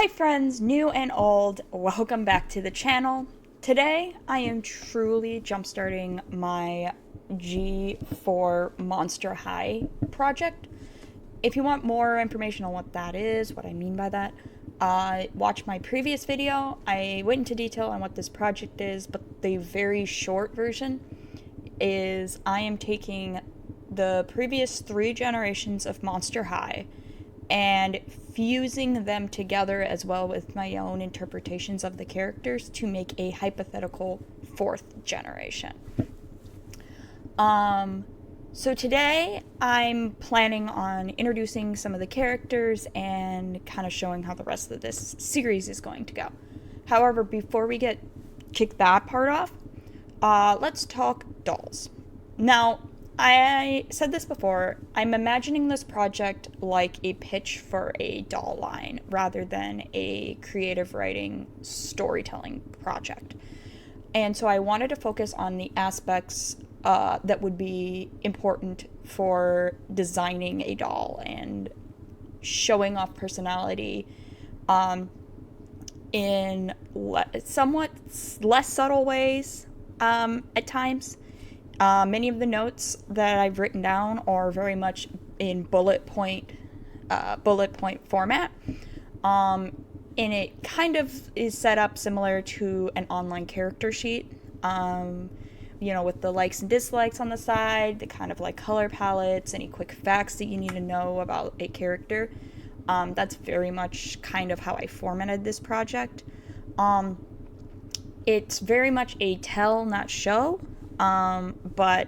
Hi friends, new and old, welcome back to the channel. Today I am truly jumpstarting my G4 Monster High project. If you want more information on what that is, what I mean by that, watch my previous video. I went into detail on what this project is, but the very short version is I am taking the previous 3 generations of Monster High and fusing them together as well with my own interpretations of the characters to make a hypothetical 4th generation. So today I'm planning on introducing some of the characters and kind of showing how the rest of this series is going to go. However, before we kick that part off, let's talk dolls. Now, I said this before, I'm imagining this project like a pitch for a doll line rather than a creative writing storytelling project. And so I wanted to focus on the aspects that would be important for designing a doll and showing off personality in somewhat less subtle ways at times. Many of the notes that I've written down are very much in bullet point format. And it kind of is set up similar to an online character sheet. With the likes and dislikes on the side, the kind of like color palettes, any quick facts that you need to know about a character. That's very much kind of how I formatted this project. It's very much a tell, not show. But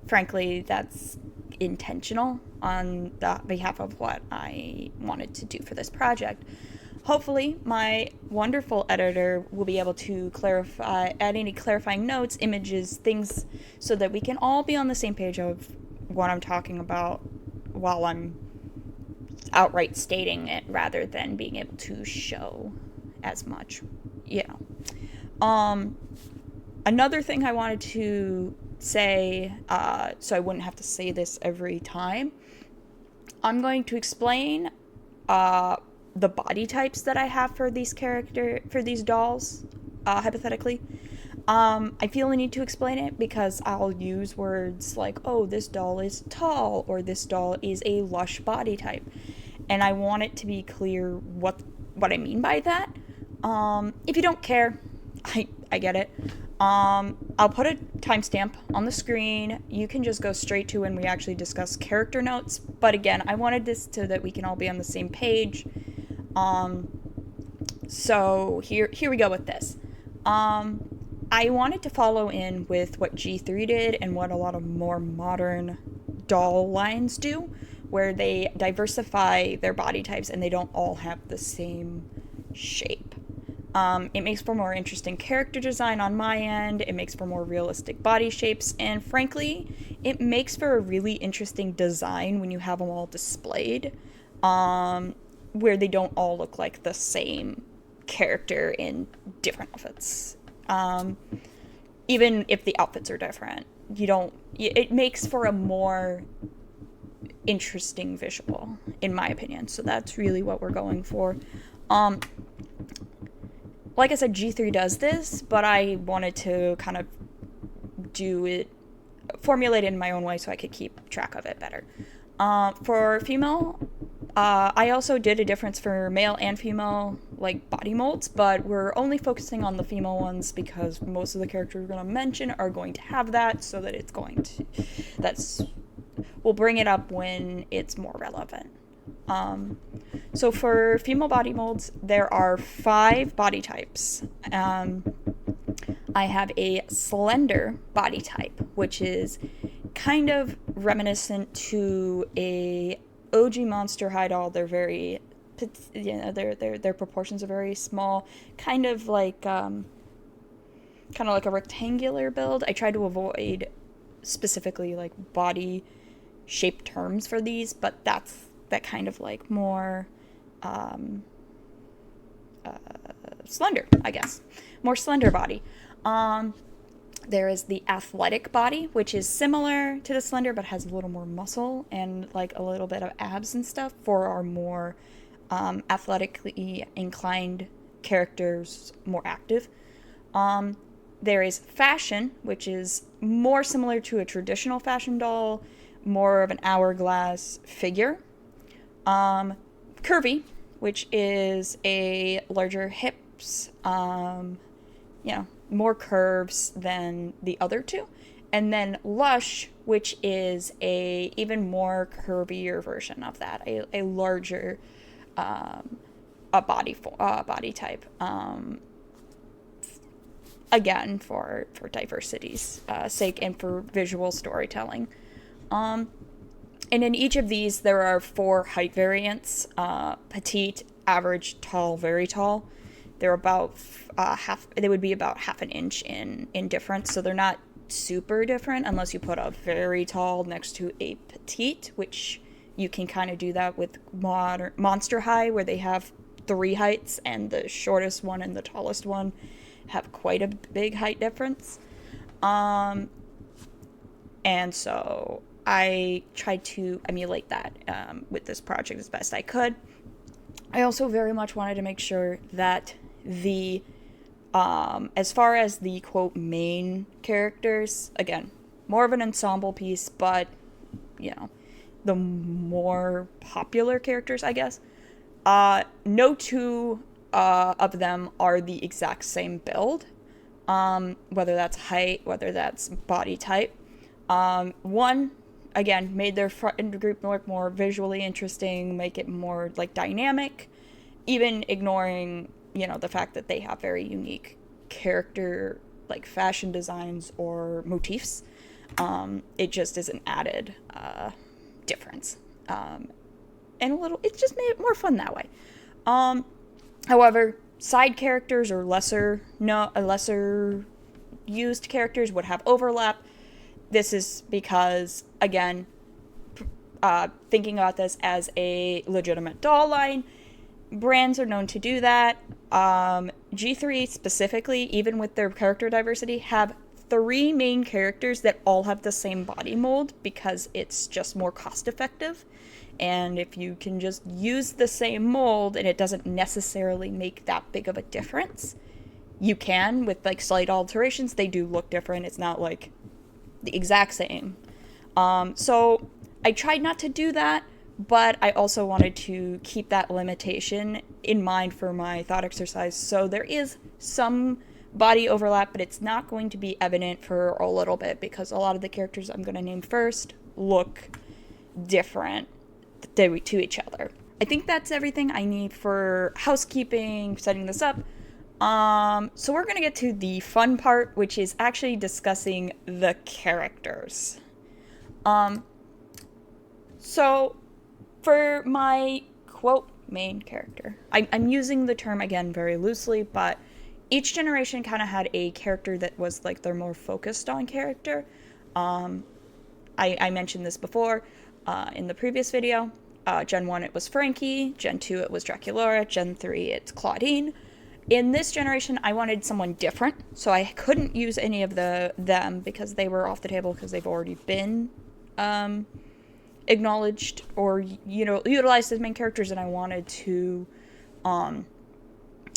frankly, that's intentional on the behalf of what I wanted to do for this project. Hopefully, my wonderful editor will be able to add any clarifying notes, images, things, so that we can all be on the same page of what I'm talking about while I'm outright stating it rather than being able to show as much, Another thing I wanted to say, so I wouldn't have to say this every time, I'm going to explain the body types that I have for these dolls, hypothetically. I feel the need to explain it because I'll use words like, oh, this doll is tall, or this doll is a lush body type. And I want it to be clear what I mean by that. If you don't care, I get it. I'll put a timestamp on the screen. You can just go straight to when we actually discuss character notes. But again, I wanted this so that we can all be on the same page. So here we go with this. I wanted to follow in with what G3 did and what a lot of more modern doll lines do, where they diversify their body types and they don't all have the same shape. It makes for more interesting character design on my end, it makes for more realistic body shapes, and frankly, it makes for a really interesting design when you have them all displayed, where they don't all look like the same character in different outfits. Even if the outfits are different, it makes for a more interesting visual, in my opinion, so that's really what we're going for. Like I said, G3 does this, but I wanted to kind of formulate it in my own way so I could keep track of it better. For female, I also did a difference for male and female, like, body molds, but we're only focusing on the female ones because most of the characters we're going to mention are going to have that, so that we'll bring it up when it's more relevant. So for female body molds, there are 5 body types. I have a slender body type, which is kind of reminiscent to a OG Monster High doll. They're very, their proportions are very small, kind of like a rectangular build. I tried to avoid specifically like body shape terms for these, but that kind of like more slender, I guess. More slender body. There is the athletic body, which is similar to the slender but has a little more muscle and like a little bit of abs and stuff for our more athletically inclined characters more active. There is fashion, which is more similar to a traditional fashion doll, more of an hourglass figure. Curvy, which is a larger hips, more curves than the other two. And then lush, which is a even more curvier version of that, a larger body type. Again, for diversity's sake and for visual storytelling. And in each of these, there are 4 height variants: petite, average, tall, very tall. They're about they would be about half an inch in difference, so they're not super different unless you put a very tall next to a petite, which you can kind of do that with Monster High, where they have 3 heights, and the shortest one and the tallest one have quite a big height difference. And so I tried to emulate that with this project as best I could. I also very much wanted to make sure that the as far as the quote main characters, again, more of an ensemble piece, but the more popular characters, I guess, no 2 of them are the exact same build, whether that's height, whether that's body type. One, again, made their front group look more visually interesting, make it more like dynamic, even ignoring the fact that they have very unique character, like fashion designs or motifs. It just is an added difference, and it just made it more fun that way. However, side characters or lesser used characters would have overlap. This is because, again, thinking about this as a legitimate doll line, brands are known to do that. G3 specifically, even with their character diversity, have 3 main characters that all have the same body mold because it's just more cost effective. And if you can just use the same mold and it doesn't necessarily make that big of a difference, you can, with like slight alterations. They do look different. It's not like the exact same. So I tried not to do that, but I also wanted to keep that limitation in mind for my thought exercise. So there is some body overlap, but it's not going to be evident for a little bit because a lot of the characters I'm going to name first look different to each other. I think that's everything I need for housekeeping, setting this up. So we're going to get to the fun part, which is actually discussing the characters. So for my quote main character, I'm using the term again very loosely, but each generation kind of had a character that was like their more focused on character. I mentioned this before in the previous video. Gen 1 it was Frankie, Gen 2 it was Draculaura, Gen 3 it's Claudine. In this generation, I wanted someone different, so I couldn't use any of them because they were off the table because they've already been acknowledged or utilized as main characters, and I wanted to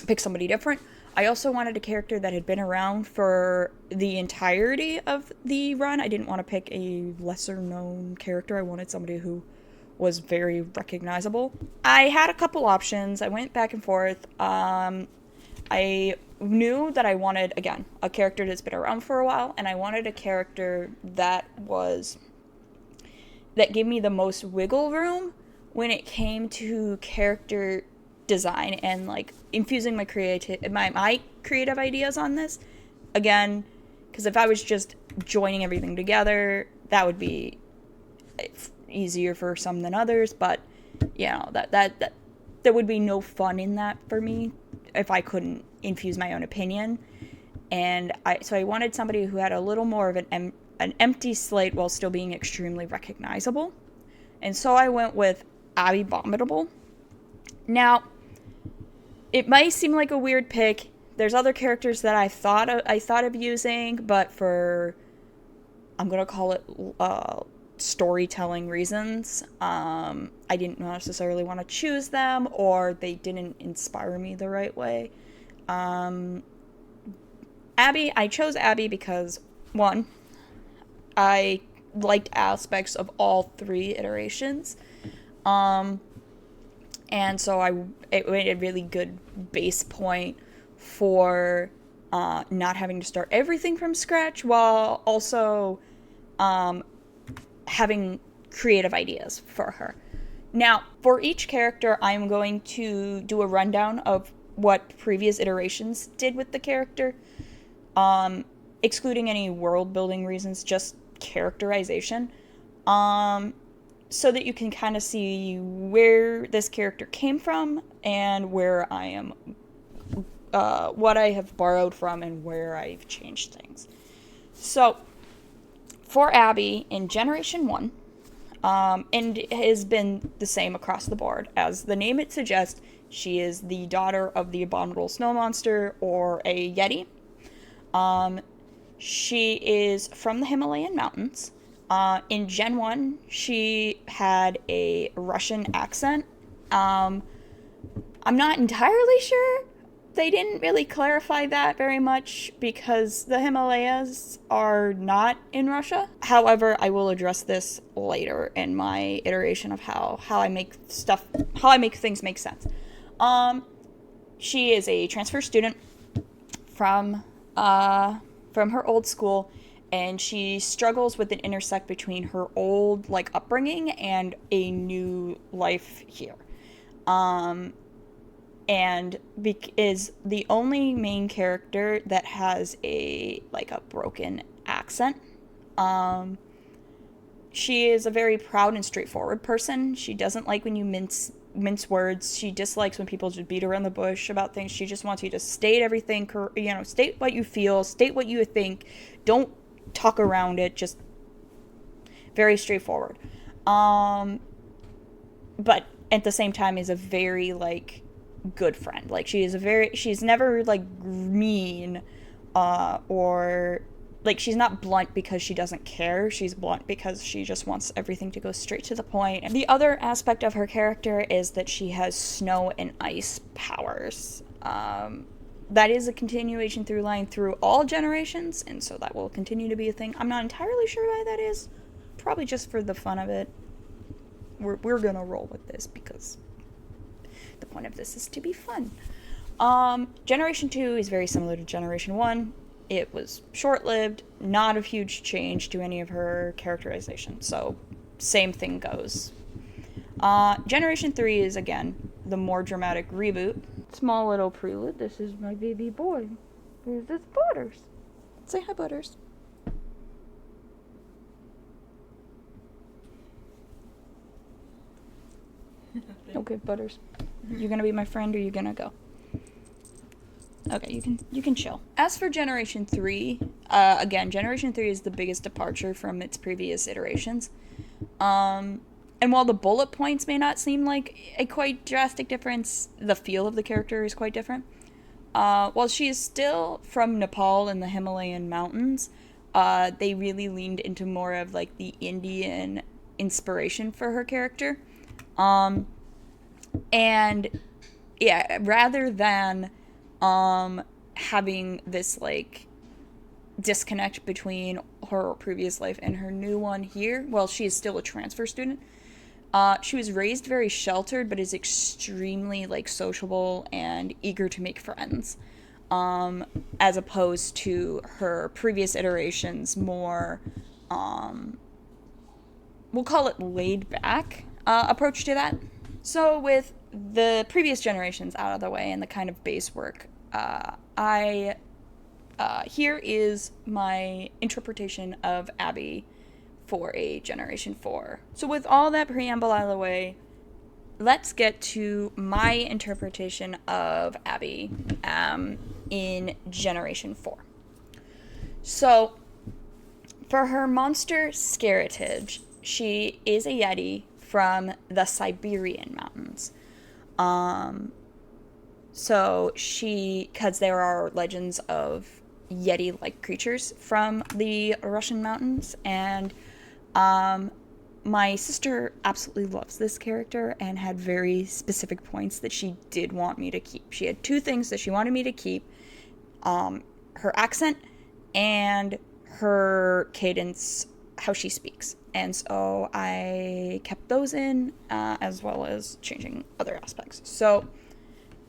pick somebody different. I also wanted a character that had been around for the entirety of the run. I didn't want to pick a lesser known character. I wanted somebody who was very recognizable. I had a couple options. I went back and forth. I knew that I wanted, again, a character that's been around for a while, and I wanted a character that gave me the most wiggle room when it came to character design and like infusing my creative ideas on this. Again, because if I was just joining everything together, that would be easier for some than others, but that there would be no fun in that for me if I couldn't infuse my own opinion. And so I wanted somebody who had a little more of an empty slate while still being extremely recognizable. And so I went with Abby Abominable. Now, it might seem like a weird pick. There's other characters that I thought of using, but I'm gonna call it storytelling reasons. I didn't necessarily want to choose them, or they didn't inspire me the right way. Abby, I chose Abby because, one, I liked aspects of all three iterations. And so it made a really good base point for not having to start everything from scratch, while also having creative ideas for her. Now, for each character, I'm going to do a rundown of what previous iterations did with the character, excluding any world building reasons, just characterization. So that you can kind of see where this character came from and where I am, what I have borrowed from and where I've changed things. So, for Abby in Generation 1, and it has been the same across the board, as the name it suggests, she is the daughter of the abominable snow monster, or a Yeti. She is from the Himalayan mountains. In Gen 1, she had a Russian accent. I'm not entirely sure. They didn't really clarify that very much because the Himalayas are not in Russia. However, I will address this later in my iteration of how I make things make sense. She is a transfer student from her old school, and she struggles with an intersect between her old upbringing and a new life here. And is the only main character that has a broken accent. She is a very proud and straightforward person. She doesn't like when you mince words. She dislikes when people just beat around the bush about things. She just wants you to state everything, state what you feel, state what you think. Don't talk around it. Just very straightforward. But at the same time is a very good friend. She's never mean, or she's not blunt because she doesn't care. She's blunt because she just wants everything to go straight to the point. And the other aspect of her character is that she has snow and ice powers. That is a continuation through line through all generations, and so that will continue to be a thing. I'm not entirely sure why that is. Probably just for the fun of it. We're gonna roll with this because the point of this is to be fun. Generation 2 is very similar to Generation 1. It was short-lived, not a huge change to any of her characterization, so same thing goes. Generation 3 is, again, the more dramatic reboot. Small little prelude. This is my baby boy. Here's this Butters. Say hi, Butters. Okay, Butters. You gonna be my friend, or you gonna go? Okay, you can chill. As for Generation 3, again, Generation 3 is the biggest departure from its previous iterations. And while the bullet points may not seem like a quite drastic difference, the feel of the character is quite different. While she is still from Nepal in the Himalayan mountains, they really leaned into more of the Indian inspiration for her character. And yeah, rather than having this disconnect between her previous life and her new one here, well, she is still a transfer student. She was raised very sheltered, but is extremely sociable and eager to make friends, as opposed to her previous iterations, more we'll call it laid back approach to that. So with the previous generations out of the way and the kind of base work, here is my interpretation of Abby for a Generation 4. So with all that preamble out of the way, let's get to my interpretation of Abby in Generation 4. So for her monster scaritage, she is a Yeti from the Siberian mountains. So because there are legends of Yeti-like creatures from the Russian mountains, and My sister absolutely loves this character and had very specific points that she did want me to keep. She had two things that she wanted me to keep, her accent and her cadence, how she speaks. And so I kept those in, as well as changing other aspects. So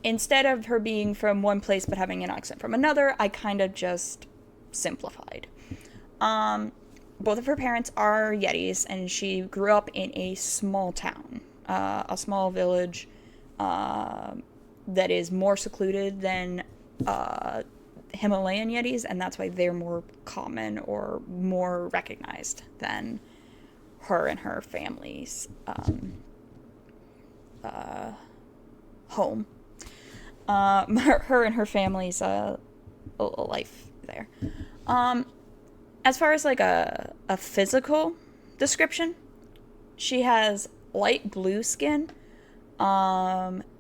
instead of her being from one place but having an accent from another, I kind of just simplified. Both of her parents are Yetis, and she grew up in a small town, a small village that is more secluded than Himalayan Yetis, and that's why they're more common or more recognized than her and her family's home. Her and her family's life there. As far as like a physical description, she has light blue skin,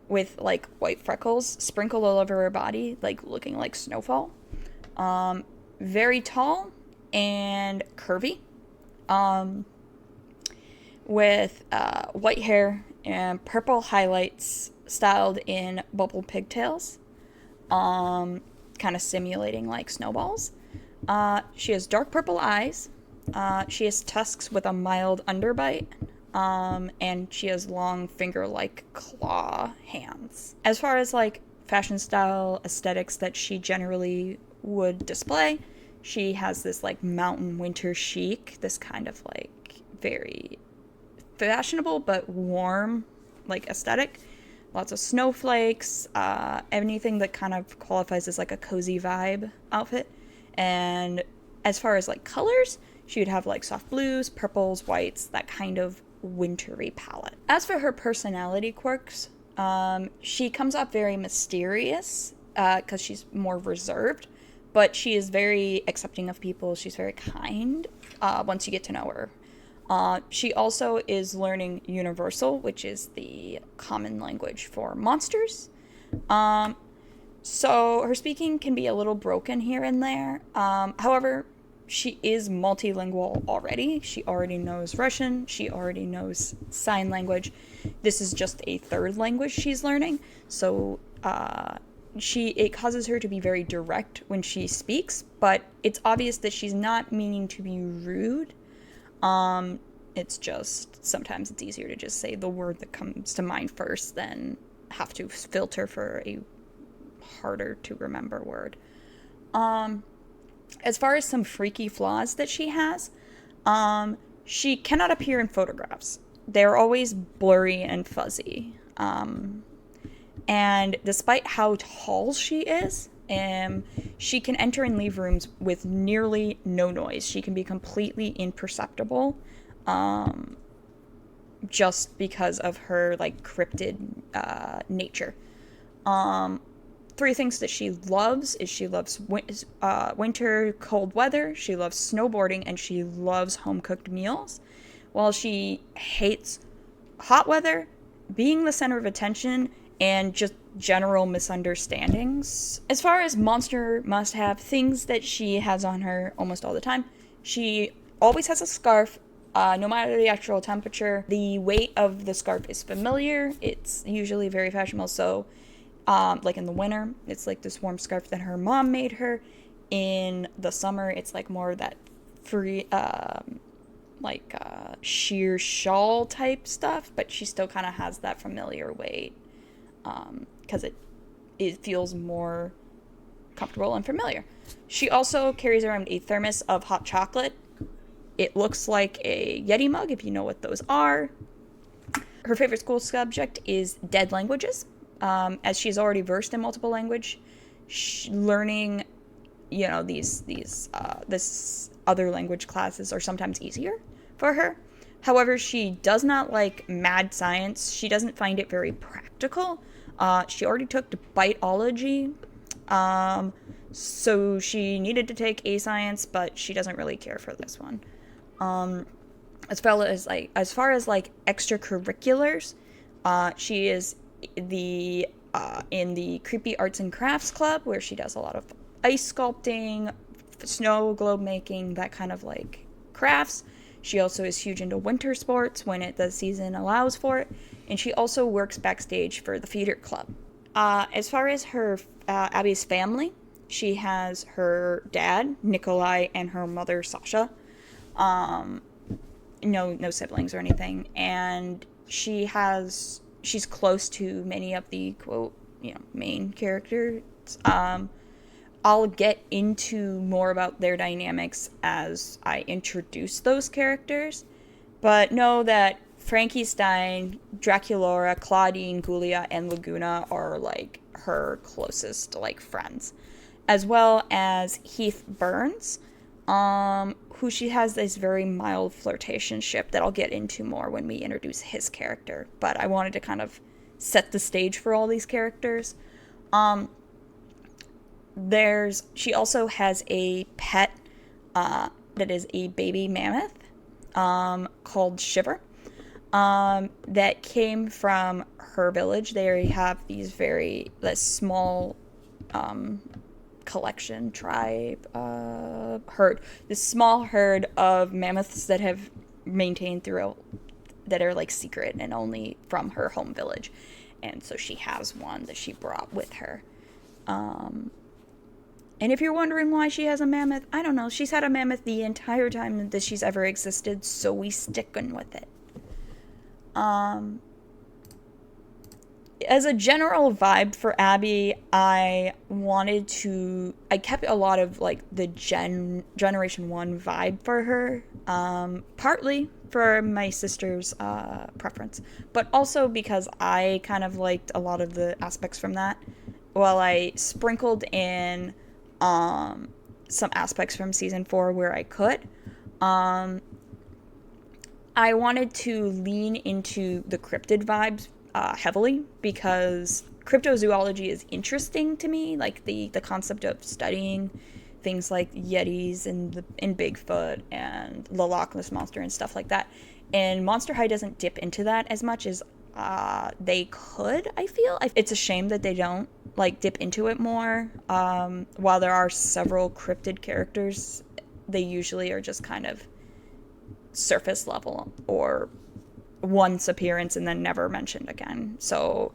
with like white freckles sprinkled all over her body, like looking like snowfall. Very tall and curvy, with white hair and purple highlights styled in bubble pigtails, kind of simulating like snowballs. She has dark purple eyes. She has tusks with a mild underbite. And she has long finger-like claw hands. As far as like fashion style aesthetics that she generally would display, she has this like mountain winter chic, this kind of like very fashionable but warm like aesthetic. Lots of snowflakes, anything that kind of qualifies as like a cozy vibe outfit. And as far as like colors, she would have like soft blues, purples, whites, that kind of wintry palette. As for her personality quirks, she comes off very mysterious because she's more reserved, but she is very accepting of people. She's very kind once you get to know her. She also is learning Universal, which is the common language for monsters. So her speaking can be a little broken here and there. However, she is multilingual already. She already knows Russian. She already knows sign language. This is just a third language she's learning. So it causes her to be very direct when she speaks, but it's obvious that she's not meaning to be rude. It's just sometimes it's easier to just say the word that comes to mind first than have to filter for a harder to remember word. As far as some freaky flaws that she has, she cannot appear in photographs. They're always blurry and fuzzy. And despite how tall she is, she can enter and leave rooms with nearly no noise. She can be completely imperceptible, just because of her like cryptid nature. Three things that she loves is she loves winter cold weather, she loves snowboarding, and she loves home-cooked meals. While she hates hot weather, being the center of attention, and just general misunderstandings. As far as monster must-have things that she has on her almost all the time, she always has a scarf, no matter the actual temperature. The weight of the scarf is familiar. It's usually very fashionable, so like in the winter, it's like this warm scarf that her mom made her. In the summer, it's like more of that free, sheer shawl type stuff, but she still kind of has that familiar weight, because it feels more comfortable and familiar. She also carries around a thermos of hot chocolate. It looks like a Yeti mug, if you know what those are. Her favorite school subject is dead languages. As she's already versed in multiple language, learning, this other language classes are sometimes easier for her. However, she does not like mad science. She doesn't find it very practical. She already took biology, so she needed to take a science, but she doesn't really care for this one. As far as extracurriculars, she is in the Creepy Arts and Crafts Club, where she does a lot of ice sculpting, snow globe making, that kind of like crafts. She also is huge into winter sports when the season allows for it, and she also works backstage for the theater club. As far as her Abby's family, she has her dad Nikolai and her mother Sasha. No siblings or anything, and she's close to many of the quote main characters. I'll get into more about their dynamics as I introduce those characters, but know that Frankenstein, Draculaura, Claudine, Gulia, and Laguna are like her closest like friends, as well as Heath Burns, who she has this very mild flirtationship that I'll get into more when we introduce his character. But I wanted to kind of set the stage for all these characters. She also has a pet that is a baby mammoth called Shiver that came from her village. They have these this small collection, tribe, herd. This small herd of mammoths that have maintained throughout, that are like secret and only from her home village. And so she has one that she brought with her. And if you're wondering why she has a mammoth, I don't know. She's had a mammoth the entire time that she's ever existed, so we sticking with it. As a general vibe for Abby, I kept a lot of like the Generation 1 vibe for her, partly for my sister's preference, but also because I kind of liked a lot of the aspects from that, while I sprinkled in some aspects from season 4 where I could. I wanted to lean into the cryptid vibes heavily because cryptozoology is interesting to me, like the concept of studying things like Yetis and Bigfoot and the Loch Ness Monster and stuff like that. And Monster High doesn't dip into that as much as they could, I feel. It's a shame that they don't like dip into it more. While there are several cryptid characters, they usually are just kind of surface level or once appearance and then never mentioned again. So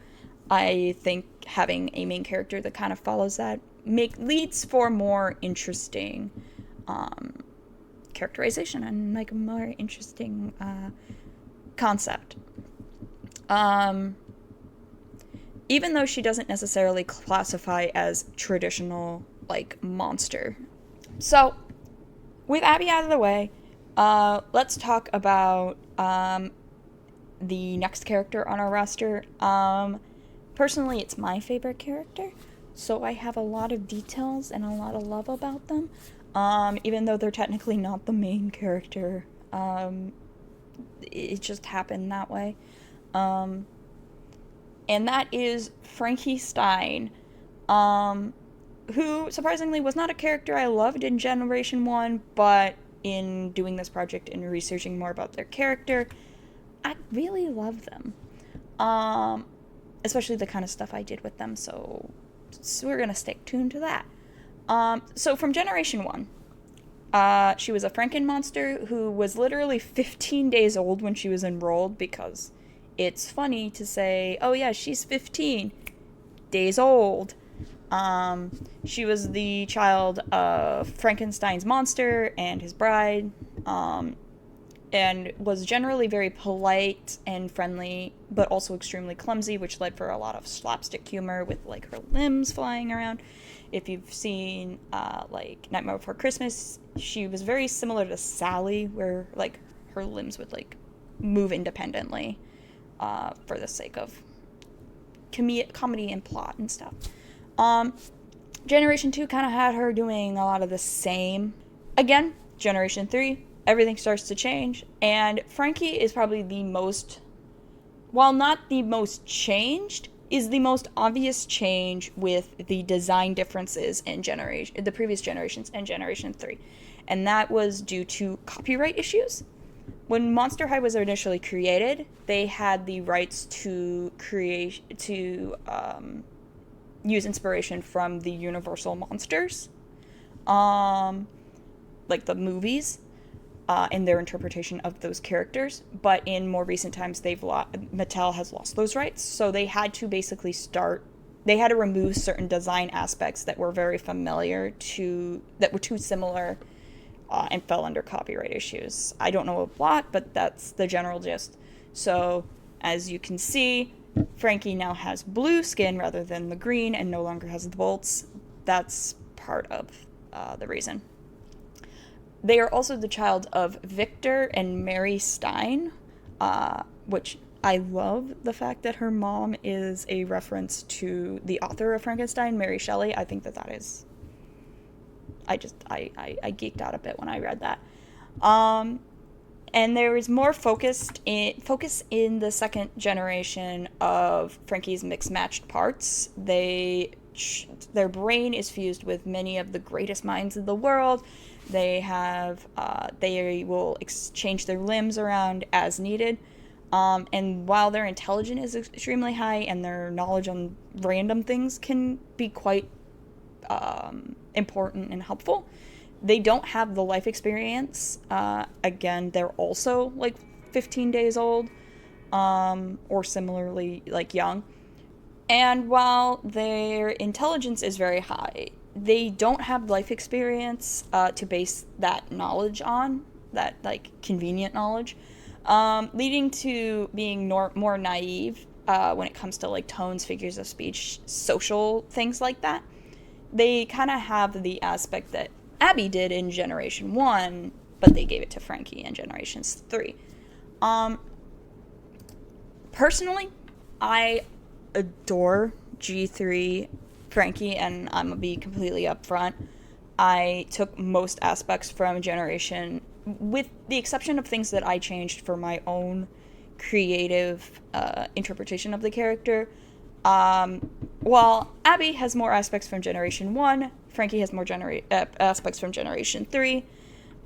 I think having a main character that kind of follows that leads for more interesting characterization and like a more interesting concept. Even though she doesn't necessarily classify as traditional like monster. So with Abby out of the way, let's talk about the next character on our roster. Personally, it's my favorite character, so I have a lot of details and a lot of love about them, even though they're technically not the main character. It just happened that way. And that is Frankie Stein, who surprisingly was not a character I loved in Generation 1, but in doing this project and researching more about their character, I really love them. Especially the kind of stuff I did with them, so we're going to stay tuned to that. So from Generation 1, she was a Franken monster who was literally 15 days old when she was enrolled, because it's funny to say, oh yeah, she's 15 days old. She was the child of Frankenstein's monster and his bride, and was generally very polite and friendly, but also extremely clumsy, which led for a lot of slapstick humor with like her limbs flying around. If you've seen like Nightmare Before Christmas, she was very similar to Sally, where like her limbs would like move independently for the sake of comedy and plot and stuff. Generation 2 kind of had her doing a lot of the same. Again, Generation 3, everything starts to change, and Frankie is probably the most, while not the most changed, is the most obvious change with the design differences in the previous generations and Generation 3. And that was due to copyright issues. When Monster High was initially created, they had the rights to use inspiration from the Universal monsters, like the movies. in their interpretation of those characters. But in more recent times, Mattel has lost those rights, so they had to basically they had to remove certain design aspects that were very familiar that were too similar, and fell under copyright issues. I don't know a lot, but that's the general gist. So, as you can see, Frankie now has blue skin rather than the green and no longer has the bolts. That's part of the reason. They are also the child of Victor and Mary Stein, which I love the fact that her mom is a reference to the author of Frankenstein, Mary Shelley. I think that is... I geeked out a bit when I read that. And there is more focus in the second generation of Frankie's mixed-matched parts. Their brain is fused with many of the greatest minds in the world. They will exchange their limbs around as needed. And while their intelligence is extremely high and their knowledge on random things can be quite important and helpful, they don't have the life experience. Again, they're also like 15 days old, or similarly like young. And while their intelligence is very high, they don't have life experience to base that knowledge on, that like convenient knowledge, leading to being more naive when it comes to like tones, figures of speech, social things like that. They kind of have the aspect that Abby did in Generation 1, but they gave it to Frankie in Generations 3. Personally, I adore G3 Frankie, and I'm gonna be completely upfront. I took most aspects from Generation, with the exception of things that I changed for my own creative interpretation of the character. While Abby has more aspects from Generation 1, Frankie has more aspects from Generation 3.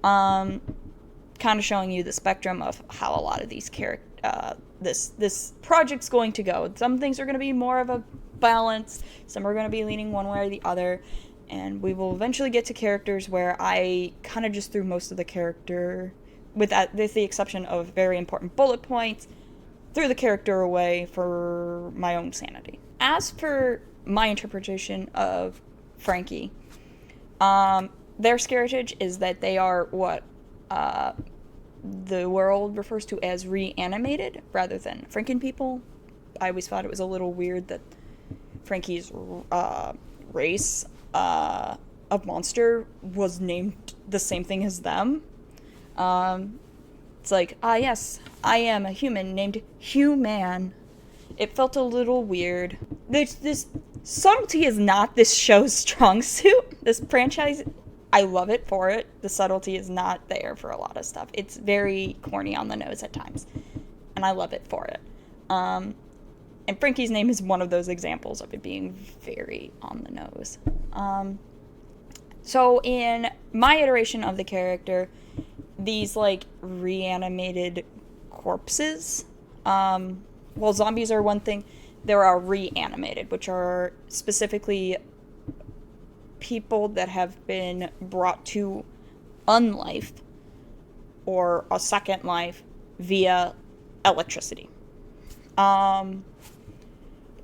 Kind of showing you the spectrum of how a lot of these this project's going to go. Some things are going to be more of a balance, some are going to be leaning one way or the other, and we will eventually get to characters where I kind of just threw most of the character, with the exception of very important bullet points, threw the character away for my own sanity. As for my interpretation of Frankie, their heritage is that they are what the world refers to as reanimated rather than Franken people. I always thought it was a little weird that Frankie's race of monster was named the same thing as them. It's like, yes, I am a human named Human. It felt a little weird. This subtlety is not this show's strong suit. This franchise, I love it for it. The subtlety is not there for a lot of stuff. It's very corny on the nose at times, and I love it for it. And Frankie's name is one of those examples of it being very on the nose. So in my iteration of the character, these like reanimated corpses, well, zombies are one thing. There are reanimated, which are specifically people that have been brought to unlife or a second life via electricity.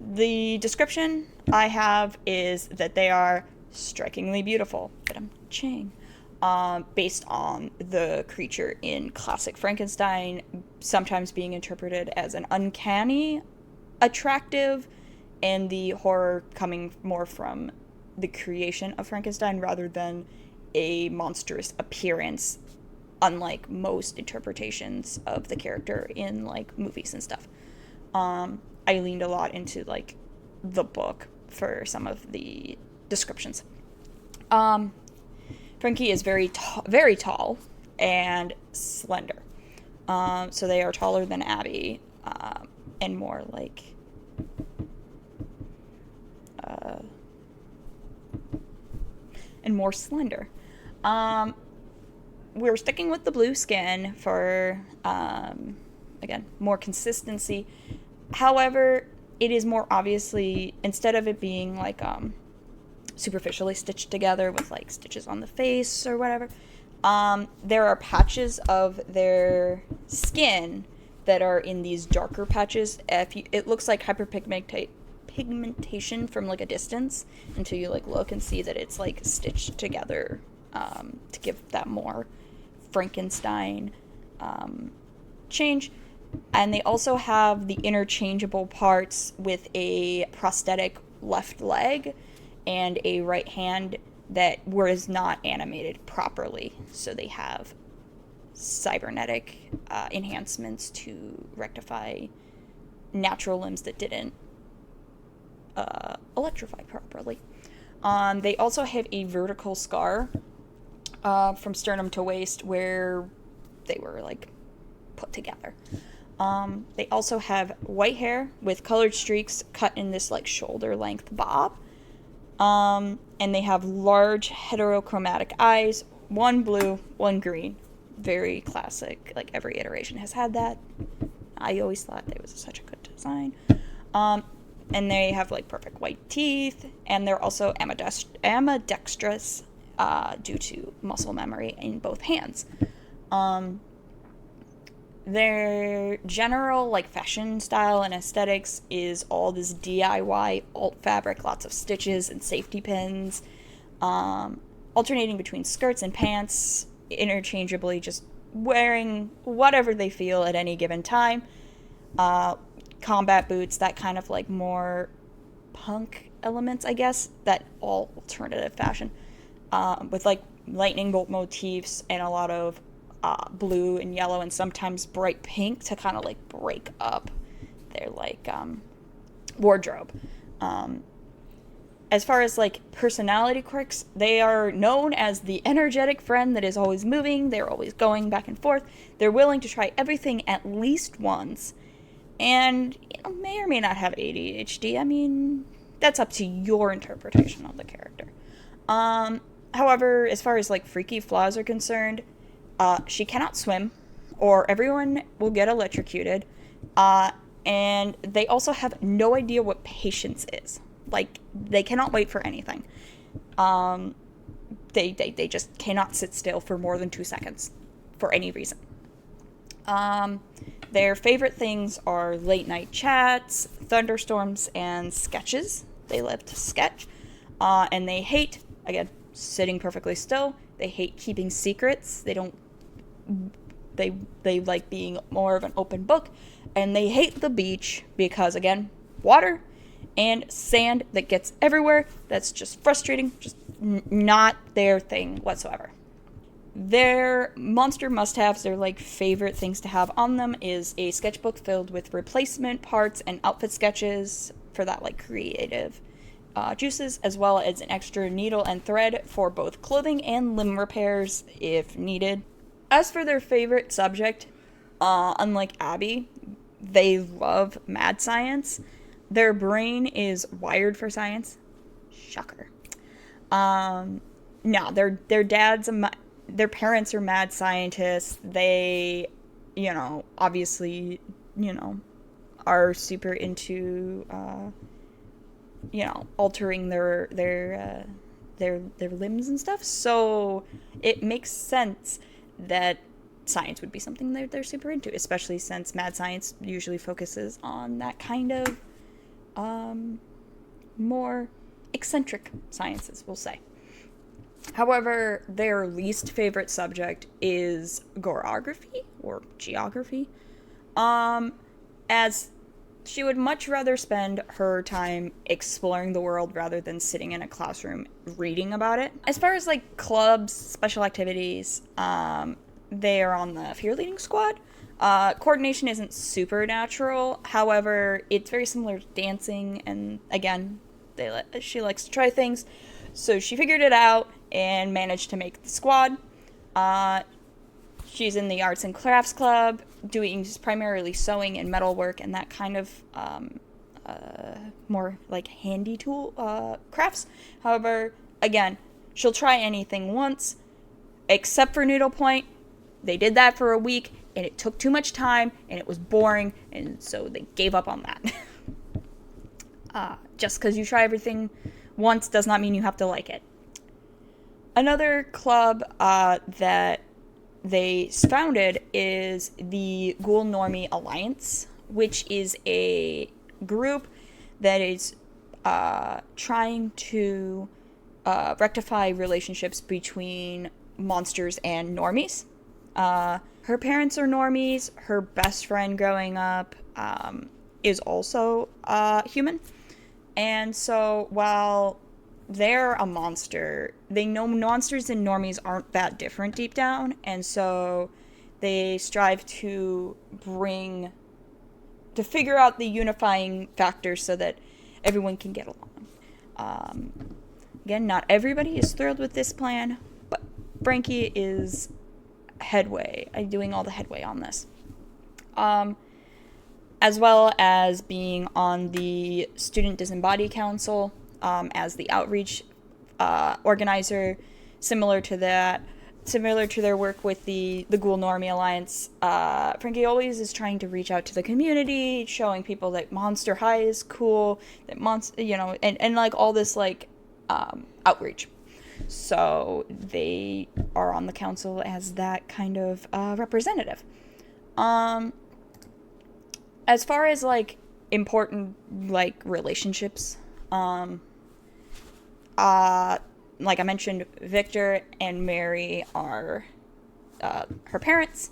The description I have is that they are strikingly beautiful, based on the creature in classic Frankenstein, sometimes being interpreted as an uncanny, attractive, and the horror coming more from the creation of Frankenstein rather than a monstrous appearance, unlike most interpretations of the character in like movies and stuff. I leaned a lot into like the book for some of the descriptions. Frankie is very tall and slender. So they are taller than Abby, and more like and more slender. We're sticking with the blue skin for again, more consistency. However, it is more obviously, instead of it being like superficially stitched together with like stitches on the face or whatever, There are patches of their skin that are in these darker patches. It looks like pigmentation from like a distance until you like look and see that it's like stitched together to give that more Frankenstein change. And they also have the interchangeable parts with a prosthetic left leg and a right hand that was not animated properly. So they have cybernetic enhancements to rectify natural limbs that didn't electrify properly. They also have a vertical scar from sternum to waist where they were like put together. They also have white hair with colored streaks cut in this like shoulder length bob. And they have large heterochromatic eyes, one blue, one green. Very classic. Like every iteration has had that. I always thought it was such a good design. And they have like perfect white teeth, and they're also ambidextrous due to muscle memory in both hands. Their general like fashion style and aesthetics is all this DIY alt fabric, lots of stitches and safety pins, alternating between skirts and pants, interchangeably just wearing whatever they feel at any given time. Combat boots, that kind of like more punk elements, I guess, that all alternative fashion, with like lightning bolt motifs and a lot of blue and yellow and sometimes bright pink to kind of like break up their like wardrobe. As far as like personality quirks, they are known as the energetic friend that is always moving. They're always going back and forth. They're willing to try everything at least once, and may or may not have ADHD. I mean, that's up to your interpretation of the character. However, as far as like freaky flaws are concerned, she cannot swim, or everyone will get electrocuted. And they also have no idea what patience is. Like, they cannot wait for anything. They just cannot sit still for more than 2 seconds for any reason. Their favorite things are late night chats, thunderstorms, and sketches. They love to sketch. And they hate, again, sitting perfectly still. They hate keeping secrets. They like being more of an open book. And they hate the beach because, again, water and sand that gets everywhere. That's just frustrating. Just not their thing whatsoever. Their monster must-haves, their like favorite things to have on them, is a sketchbook filled with replacement parts and outfit sketches for that like creative juices, as well as an extra needle and thread for both clothing and limb repairs if needed. As for their favorite subject, unlike Abby, they love mad science. Their brain is wired for science. Shocker. No, their parents are mad scientists. They, obviously, are super into, altering their limbs and stuff. So it makes sense that science would be something that they're super into, especially since mad science usually focuses on that kind of more eccentric sciences, we'll say. However, their least favorite subject is gorography or geography, as she would much rather spend her time exploring the world rather than sitting in a classroom reading about it. As far as like clubs, special activities, they are on the cheerleading squad. Coordination isn't supernatural. However, it's very similar to dancing, and again, she likes to try things. So she figured it out and managed to make the squad. She's in the arts and crafts club, doing just primarily sewing and metalwork and that kind of more like handy tool crafts. However, again, she'll try anything once, except for needlepoint. They did that for a week, and it took too much time, and it was boring, and so they gave up on that. Just because you try everything once does not mean you have to like it. Another club that they founded is the Ghoul Normie Alliance, which is a group that is trying to rectify relationships between monsters and normies. Her parents are normies. Her best friend growing up is also human. And so while they're a monster, they know monsters and normies aren't that different deep down. And so they strive to figure out the unifying factor so that everyone can get along. Again, not everybody is thrilled with this plan, but Frankie is doing all the headway on this. As well as being on the Student Disembodied Council as the outreach organizer, similar to their work with the Ghoul Normie Alliance. Frankie always is trying to reach out to the community, showing people that Monster High is cool, that and like all this like outreach. So they are on the council as that kind of representative. As far as like important like relationships, like I mentioned, Victor and Mary are her parents.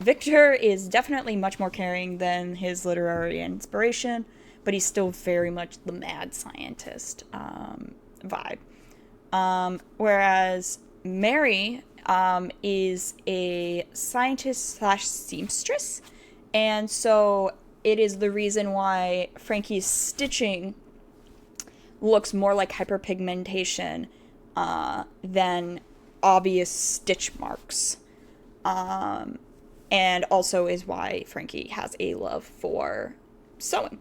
Victor is definitely much more caring than his literary inspiration, but he's still very much the mad scientist vibe. Whereas Mary is a scientist / seamstress, and so it is the reason why Frankie's stitching looks more like hyperpigmentation than obvious stitch marks. And also is why Frankie has a love for sewing.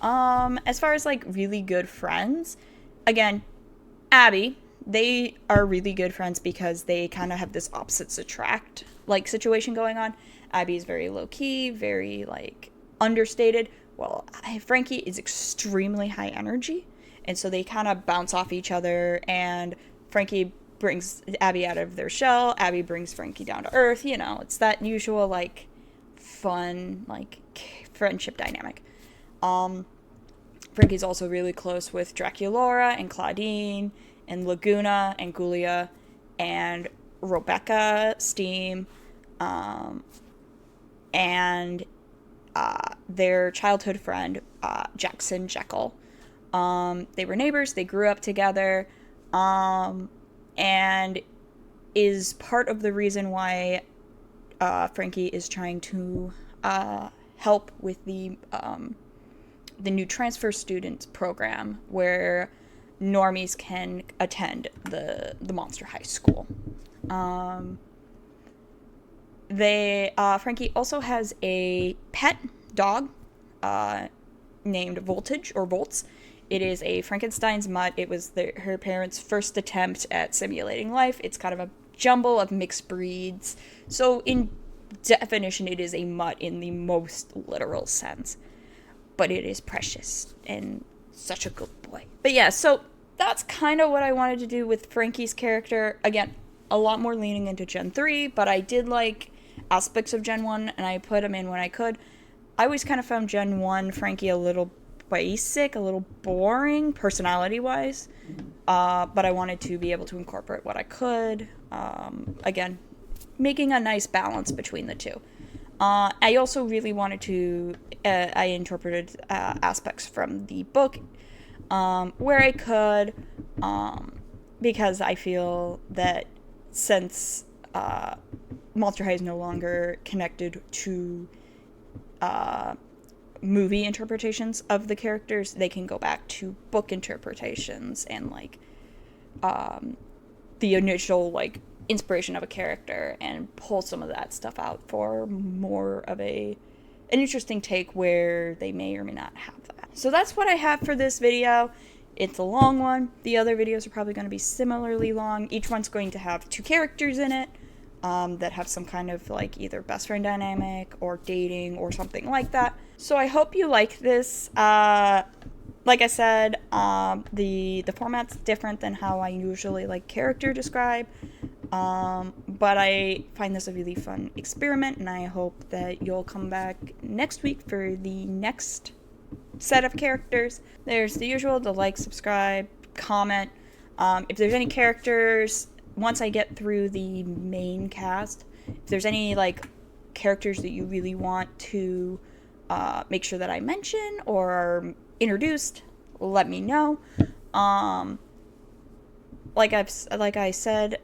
As far as like really good friends, again, Abby, they are really good friends because they kind of have this opposites attract like situation going on. Abby's very low key, very like understated. Well, Frankie is extremely high energy, and so they kind of bounce off each other, and Frankie brings Abby out of their shell. Abby brings Frankie down to earth. You know, it's that usual like fun like friendship dynamic. Frankie's also really close with Draculaura and Claudine and Laguna and Gulia and Rebecca Steam and their childhood friend Jackson Jekyll. They were neighbors. They grew up together, and is part of the reason why Frankie is trying to help with the new transfer students program where normies can attend the Monster High School. Frankie also has a pet dog named Voltage or Volts. It is a Frankenstein's mutt. It was her parents' first attempt at simulating life. It's kind of a jumble of mixed breeds. So in definition, it is a mutt in the most literal sense. But it is precious and such a good boy. But yeah, so that's kind of what I wanted to do with Frankie's character. Again, a lot more leaning into Gen 3, but I did like aspects of Gen 1, and I put them in when I could. I always kind of found Gen 1 Frankie a little basic, a little boring, personality-wise, but I wanted to be able to incorporate what I could. Again, making a nice balance between the two. I also really wanted to, I interpreted aspects from the book where I could, because I feel that since Monster High is no longer connected to movie interpretations of the characters, they can go back to book interpretations and like the initial like inspiration of a character and pull some of that stuff out for more of an interesting take where they may or may not have that. So that's what I have for this video. It's a long one. The other videos are probably going to be similarly long. Each one's going to have 2 characters in it that have some kind of like either best friend dynamic or dating or something like that. So I hope you like this. like I said, the format's different than how I usually like character describe. But I find this a really fun experiment, and I hope that you'll come back next week for the next set of characters. There's the usual, the like, subscribe, comment. If there's any characters, once I get through the main cast, if there's any like characters that you really want to make sure that I mention or are introduced, let me know. Like I said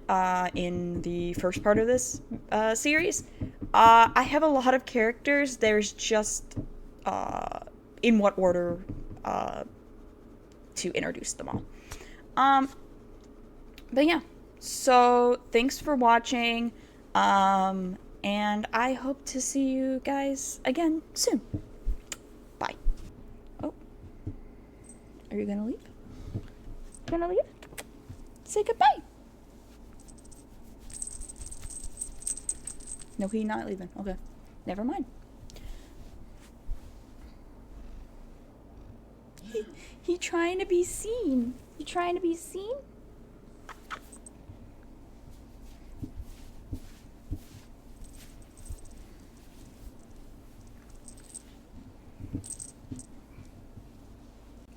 in the first part of this series, I have a lot of characters. There's just in what order to introduce them all. But yeah, so thanks for watching, and I hope to see you guys again soon. Bye. Oh, are you gonna leave? Gonna leave? Say goodbye. No, he's not leaving. Okay, never mind. He trying to be seen. You trying to be seen?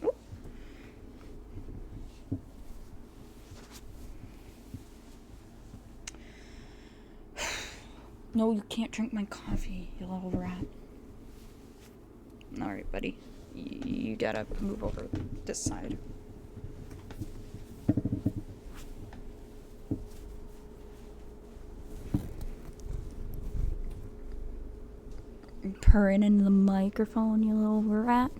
Oop. No, you can't drink my coffee, you little rat. Alright, buddy. You gotta move over this side. Purring into the microphone, you little rat.